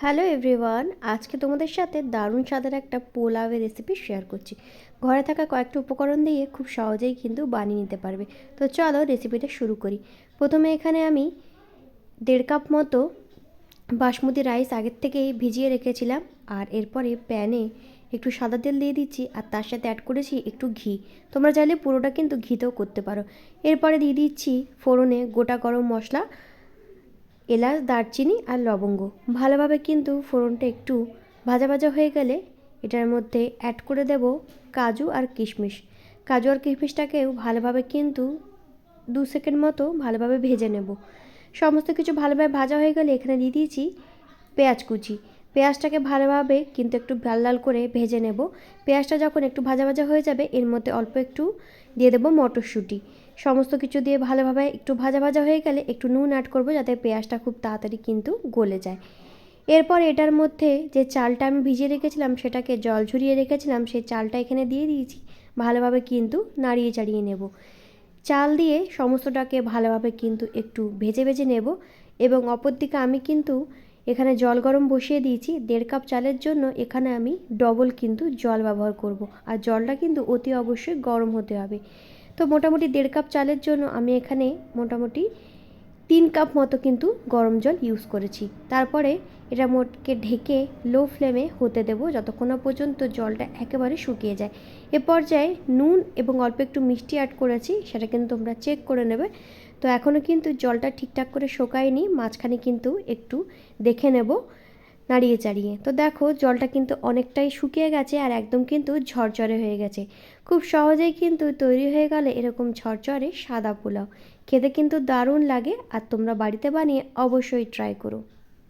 Hello everyone, আজকে তোমাদের সাথে দারুণ স্বাদের একটা পোলাওয়ের রেসিপি শেয়ার করছি। ঘরে থাকা কয়েকটা উপকরণ দিয়ে খুব সহজেই কিন্তু বানিয়ে নিতে পারবে। তো চলো রেসিপিটা শুরু করি। প্রথমে এখানে আমি 1.5 কাপ মতো বাসমতি রাইস আগের থেকেই ভিজিয়ে রেখেছিলাম। আর এরপরে প্যানে একটু সাদা তেল দিয়ে দিচ্ছি, আর তার সাথে অ্যাড করেছি একটু ঘি। তোমরা চাইলে পুরোটা কিন্তু ঘিতেও করতে পারো। এরপরে দিয়ে দিচ্ছি ফোড়নে গোটা গরম মশলা, এলাচ, দারচিনি আর লবঙ্গ। ভালোভাবে কিন্তু ফোড়নটা একটু ভাজা ভাজা হয়ে গেলে এটার মধ্যে অ্যাড করে দেব কাজু আর কিশমিশ। কাজু আর কিশমিশটাকেও ভালোভাবে কিন্তু 2 সেকেন্ড মতো ভালোভাবে ভেজে নেব। সমস্ত কিছু ভালোভাবে ভাজা হয়ে গেলে এখানে দিয়ে দিয়েছি পেঁয়াজ কুচি। পেঁয়াজটাকে ভালোভাবে কিন্তু একটু লাল লাল করে ভেজে নেব। পেঁয়াজটা যখন একটু ভাজা ভাজা হয়ে যাবে এর মধ্যে অল্প একটু দিয়ে দেবো মটরশুঁটি। সমস্ত কিছু দিয়ে ভালোভাবে একটু ভাজা ভাজা হয়ে গেলে একটু নুন অ্যাড করব, যাতে পেঁয়াজটা খুব তাড়াতাড়ি কিন্তু গলে যায়। এরপর এটার মধ্যে যে চালটা আমি ভিজিয়ে রেখেছিলাম, সেটাকে জল ঝরিয়ে রেখেছিলাম, সেই চালটা এখানে দিয়ে দিয়েছি। ভালোভাবে কিন্তু নাড়িয়ে চাড়িয়ে নেব। চাল দিয়ে সমস্তটাকে ভালোভাবে কিন্তু একটু ভেজে ভেজে নেব। এবং অপরদিকে আমি কিন্তু এখানে জল গরম বসিয়ে দিয়েছি। 1.5 কাপ চালের জন্য এখানে আমি ডবল কিন্তু জল ব্যবহার করব। আর জলটা কিন্তু অতি অবশ্যই গরম হতে হবে। তো মোটামুটি 1.5 কাপ চালের জন্য আমি এখানে মোটামুটি 3 কাপ মতো কিন্তু গরম জল ইউজ করেছি। তারপরে এটা মোটকে ঢেকে লো ফ্লেমে হতে দেব যতক্ষণ না পর্যন্ত জলটা একেবারে শুকিয়ে যায়। এ পর্যায়ে নুন এবং অল্প একটু মিষ্টি অ্যাড করেছি, সেটা কিন্তু তোমরা চেক করে নেবে। তো এখনও কিন্তু জলটা ঠিকঠাক করে শোকায়নি, মাঝখানে কিন্তু একটু দেখে নেব নাড়িয়ে চাড়িয়ে। তো দেখো জলটা কিন্তু অনেকটাই শুকিয়ে গেছে আর একদম কিন্তু ঝরঝরে হয়ে গেছে। খুব সহজেই কিন্তু তৈরি হয়ে গেলে এরকম ঝরঝরে সাদা পোলাও। খেতে কিন্তু দারুণ লাগে, আর তোমরা বাড়িতে বানিয়ে অবশ্যই ট্রাই করো।